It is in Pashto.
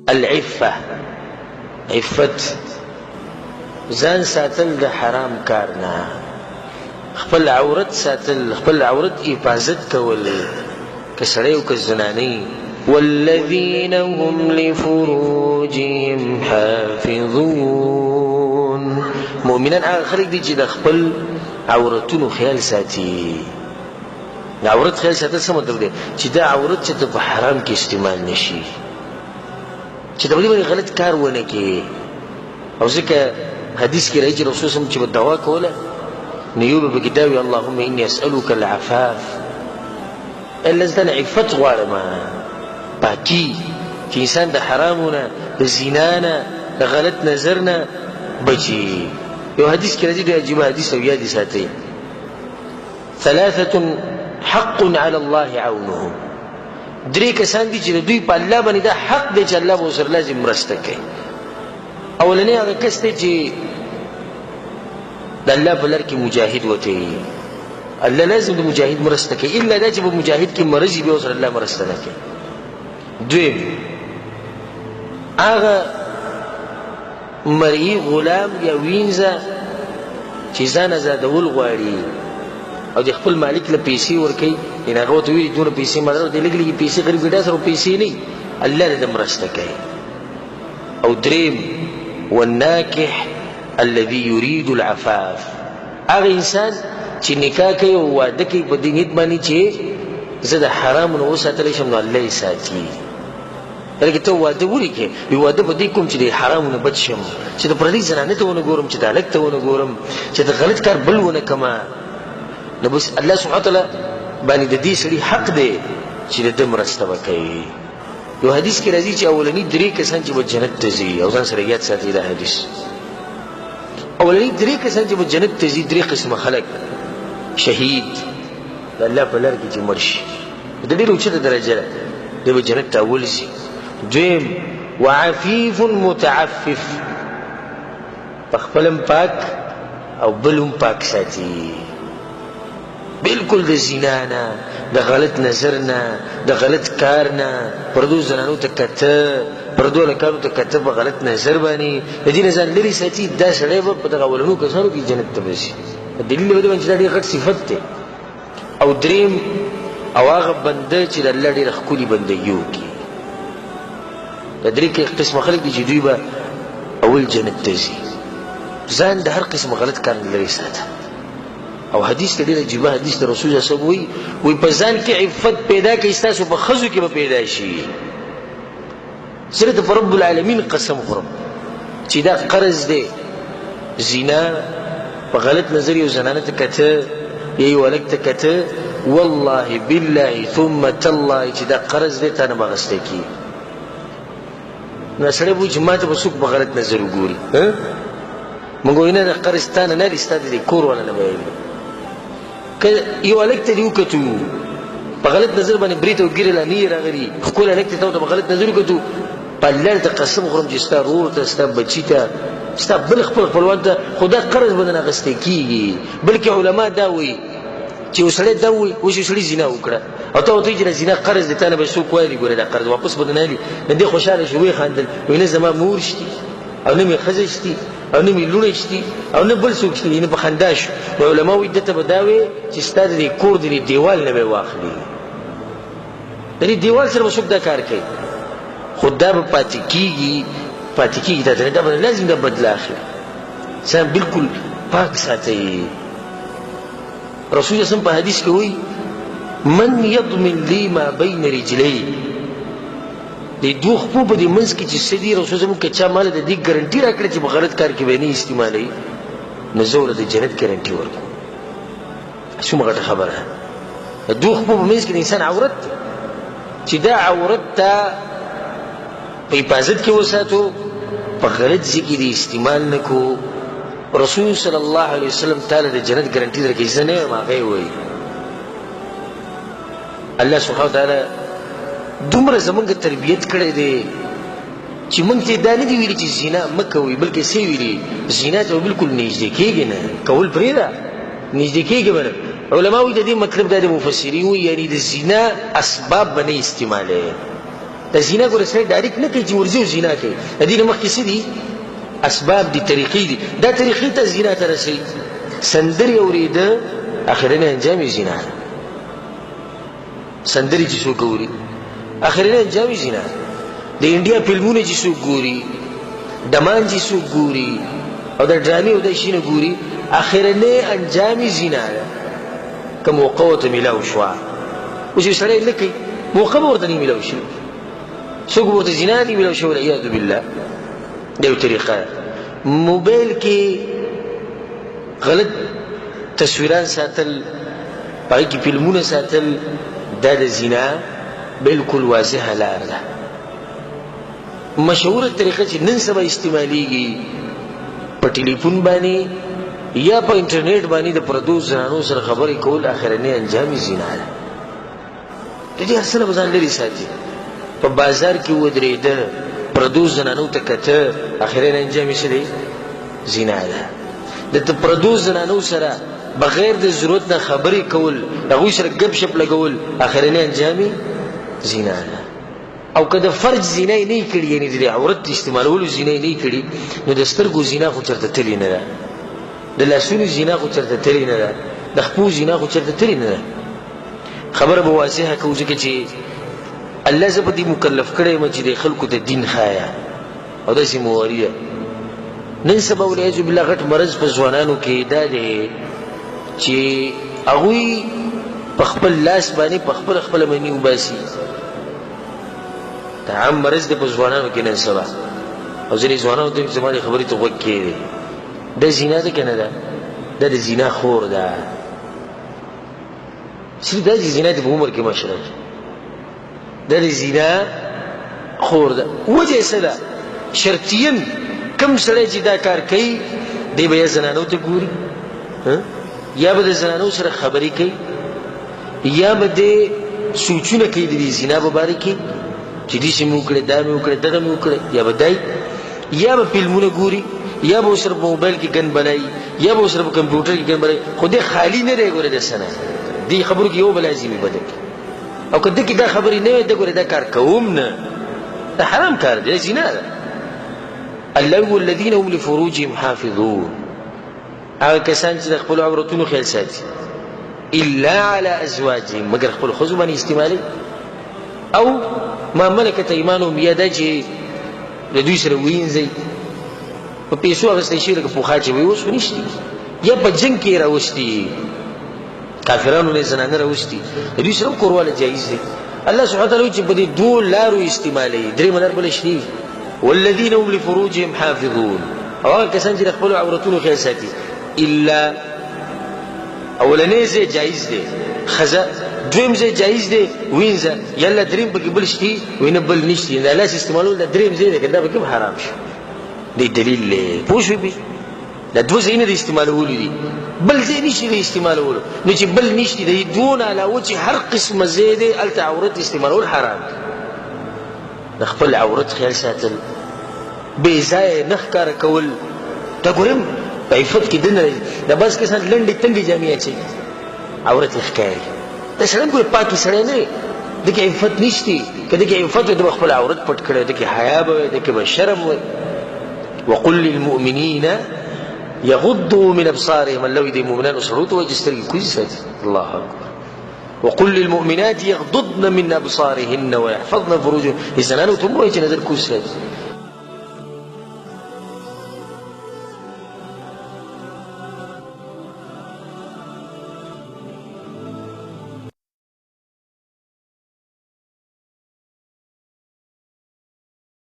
العفه، عفت ځان ساتل د حرام کار نه، خپل عورت ساتل، خپل عورت حفاظت کول، که سړی او که زنانۍ. والذین هم لفروجهم حافظون، مؤمنان هغه خلک دي چې د خپل عورتونو خیال ساتي. د عورت خیال ساتل څه مطلب دی؟ چې دا عورت چې په حرام کې استعمال نشي، چې د بلې باندې غلط کار ونه کوي. او ځکه حدیث کې راځي چې رسول صلی الله علیه وسلم چې به دعا کوله نو یو به پکې دا وي اللهم انی اسألک العفاف، الله زه نه عفت غواړم، پاکي، چې انسان د حرامو نه، د زنا نه، د غلط نظر نه بچي. یو حدیث کې راځي ډېر عجیبه حدیث او یاد یې ساتئ. ثلاثة حق على الله عونهم، درې کسان دي چې د دوی په الله باندې دا حق دی چې الله به ورسره لازم مرسته کوي. اولنی هغه کس دی چې د الله په لار کې مجاهد وته وي، الله لازم د مجاهد مرسته کوي، الا دا چې په مجاهد کې مرض وي ورسره الله مرسته نه کوي. دویم هغه مرئي غلام یا وینځه چې ځان ازادول غواړي او د خپل مالک له پیسې ورکوي، یعنې هغه ورته ویلي دومره پیسې ما درکړه، د لږ لږې پیسې غریب ګډا سره پیسې نه وي، الله د ده مرسته کوي. او دریم والناکح الذي يريد العفاف، هغه انسان چې نکاح کوي او واده کوي په دې نیت باندې چې زه د حرامو نه وساتلی شم، نو الله یې ساتي. لکه ته واده ولې کوې؟ وي واده په دې کوم چې د حرامو نه بچ شم، چې د پردۍ زنانې ته ونه ګورم، چې د هلک ته ونه ګورم، چې د غلط کار بل ونه کړمه. نو بس الله سبحانه وتعالی باندې د دې سړي حق دی چې د ده مرسته به کوي. یو حدیث کې راځي چې اولني درې کسان چې به جنت ته ځي، او ځان سره یاد ساتي دا حدیث. اولني درې کسان چې به جنت ته ځي، درې قسمه خلک: شهید، د الله په لار کې چې مړ شي، د ډېره اوچته درجه ده، دی به جنت ته اول ځي. دویم وعفیف متعفف، په خپلم پاک او بلم پاک ساتي، بالکل د زنا نه، د غلط نظر نه، د غلط کار نه، پردو زنانو ته کته، پردو هلکانو ته کته په غلط نظر باندې د دې نه ځان لرې ساتي. دا سړی به په دغه اولنو کسانو کې جنت ته به ځي. دلیل به دې باندې چې دا ډېر غټ صفت دی. او دریم او هغه بنده چې د الله ډېره ښکلي بندګي وکړي. دا درې قسمه خلک دي چې دوی به اول جنت ته ځي. ځان د هر قسم غلط کار نه لرې ساته. او حدیث کې ډېر عجیبه حدیث د رسول الله صلی الله علیه وسلم وایي په ځان کې عفت پیدا کړئ، ستاسو په ښځو کې به پیدا شي. زه د رب العالمین قسم خورم چې دا قرض دی، زنا، په غلط نظر یو زنانه ته کته یا یو هلک ته کته، والله بالله ثم تالله چې دا قرض دی تا نه به اخیستی کېږي. نو سړی به وایي چې ما ته به څوک په غلط نظر وګوري. موږ وایو نه دا قرض تا نه نه دی، ستا د دې کور والا نه به ویل. که یو هلک ته دې وکتو په غلط نظر باندې برید او ګیرې لا نه یې راغلي، ښکلی هلک ته تا ورته په غلط نظر وکتو، په الله ته قسم خورم چې ستا رور ته، ستا بچي ته، ستا بل خپل خپلوان ته خو دا قرض به نه اخیستی کېږي. بلکې علما دا وایي چې یو سړی دا وایي اوس یو سړي زنا وکړه او ته ورته وایي چې دا زنا قرض دی، تا نه به څوک وایي ګوره دا قرض واپس به نه اخلي. نو دې خوشحاله شي، ویې خندل، وایي نه زما مور شتي او نه مې ښځه شتي او نه مې لوڼه شتي او نه بل څوک شتي، نه په خندا شو. نو علما وایي ده ته به دا وایي چې ستا د دې کور د دې دیوال نه به یې واخلي، د دې دیوال سره به څوک دا کار کوي، خو دا به پاتې کېږي، پاتې کېږي دا ته، دا به لازم دا بدله اخلي. ځان بالکل پاک ساتئ. رسول الله په حدیث کې وایي من یضمن لی ما بین رجلی، د دوه خپو په دې منځ کې چې څه دي، رسول الله که چا ماله د دې ګارنټي راکړه چې په غلط کار کې به یې نه استعمالوي، نو زه ورته د جنت ګارنټي ورکړم. څومره غټه خبره ده. د دوه خپو په منځ کې د انسان عورت دی چې دا عورت ته په حفاظت کې وساتو، په غلط ځای کې د استعمال نه کو. رسول صلی الله علیه وسلم تعالی د جنت ګارنټي درکوي، زه نه یم، هغه یې وایي. الله سبحانه وتعالی دومره زمونږ تربیت کړی دی چې مونږ ته دا نه دي ویلي چې زنا مه کوئ، بلکې څه ویلي زنا ته بالکل نږدې کېږي نه، کول پرېږده، نږدې کېږي به نه. علما وایي د دې مطلب دا د مفسرین وایي یعنې د زنا اسباب به نه استعمالوي، د زنا ګوره سړی ډایرکټ نه کوي چې ورځي او زنا کوي. د دې نه مخکې څه دي؟ اسباب دي، طریقې دي. دا طریقې ته زنا ته رسوي. سندرې اورېده اخرنی انجام یې زنا ده. سندرې چې څوک اوري اخرنی انجام یې زنا ده. د انډیا فلمونه چې څوک ګوري، ډمان چې څوک ګوري او د ډرامې او د شي نه ګوري، اخرنی انجام یې زنا ده. که موقع ورته میلاو شوه، اوس یو سړی نه کوي، موقع به ورته نه میلاو شي، څوک به ورته زنا نه میلاو شي، والعیاذ بالله. دا یو طریقه ده. موبایل کې غلط تصویران ساتل، پای کې فلمونه ساتل، دا د زنا بالکل واضحه لار ده. مشهوره طریقه چې نن سبا استعمالیږي په ټلیفون باندې یا په انټرنیټ باندې د پردو زنانو سره خبرې کول، اخرنی انجام یې زنا ده. د دې هر څه نه به ځان لرې ساتي. په بازار کې ودرېده، پردو زنانو ته کته، اخرنی انجام یې څه دی؟ زنا ده. د پردو زنانو سره بغیر د ضرورت نه خبرې کول، هغوی سره ګپ شپ لګول، اخرنی انجام یې زنا ده. او که د فرج زنا یې نه کړي، یعنې د عورت استعمالولو زنا یې نه کړي، نو د سترګو زنا خو چېرته تلې نه ده، د لاسونو زنا خو چېرته تلې نه ده، د خپو زنا خو چېرته تلې نه ده. خبره به واضحه کوو، ځکه چې الله زه په دې مکلف کړی یم چې د خلکو د دین ښایه او داسې مواري ده. نن سبا والعیاذ بالله غټ مرض په ځوانانو کې دا دی چې هغوی په خپل لاس باندې په خپله مني وباسي. دا عام مرض دی په ځوانانو کې نن سبا. او ځینې ځوانانو ته زما دې خبرې ته غوږ کېږدي. دا زنا ده که نه ده؟ دا د زنا خور ده. صرف دا چې زنا دې په عمر کې مشره ده، دا د زنا خور ده. وجه څه ده؟ شرطیاً کم سړی چې دا کار کوي، دی به یا زنانو ته ګوري، یا به د زنانو سره خبرې کوي، یا به دی سوچونه کوي د دې زنا په باره کې چې داسې مې وکړې، دا مې وکړې، دغه مې وکړې، یا به دی، یا به فلمونه ګوري، یا به ورسره په موبایل کې ګن بنایي، یا به ورسره په کمپیوټر کې ګن بنایي. خو دی خالي نه دی ګوره د څه نه، دې خبرو کې یو به لازمي بدل کړي. او که ده کې دا خبرې نه وي، ده ګوره دا کار کوم نه، دا حرام کار دی، دا زنا ده. الله هو الذين هم لفروجهم حافظون، هغه کسان چې د خپلو عورتونو خیال ساتي، الا على ازواجهم، مگر خپلو ښځو باندې استعمالوي، او ما ملکت ایمانهم، یا دا چې د دوی سره وینځئ، په پیسو اخیستی شي لکه پوخا چې وي، اوس خو نشتي، یا په جنګ کې یې راوستي، کافرانو نه یې زنانه راوستي، د دوی سره هم کورواله جایز دی. الله سبحانه تعالی چې په دې دوو لارو استعمالوي، درېیمه لار بله شته. والذین هم لفروجهم حافظون، او هغه کسان چې د خپلو عورتونو خیال ساتي، الا اولنی ځای جایز دی ښځه، دویم ځای جایز دی وینځه، یالله درېیم پکې بل شتي، وایي نه بل نشتي، د لاس استعمالول دا درېیم ځای دی، که دا پکې هم حرام شي. دی دلیل دی، پوه شوې پې؟ دا دوه ځایونه د استعمالولو دي، بل ځای نشي د استعمالولو. نو چې بل نشتي، د دې دوو نه علاوه چې هر قسمه ځای دی هلته عورت استعمالول حرام دی. د خپل عورت خیال ساتل، بې ځایه نه ښکاره کول، دا ګورم په عفت کې دننه راځي. دا بعض کسان لنډې تنګې جامې اچوي، عورت یې ښکاري. دا سړی هم ګورې پاکې سړی نه دی، ده کې عفت نشتي. که ده کې عفت وي، ده به خپل عورت پټ کړی، ده کې حیا به وي، ده کې به شرم وي. وقل للمؤمنین یغضوا من ابصارهم، الله وایي د مؤمنانو سړو ته وایي چې سترګې کوزې ساتي. الله اکبر. وقل للمؤمنات يغضضن من ابصارهن ويحفظن فروجهن، زنانو ته هم وایي چې نظر کوز ساتي.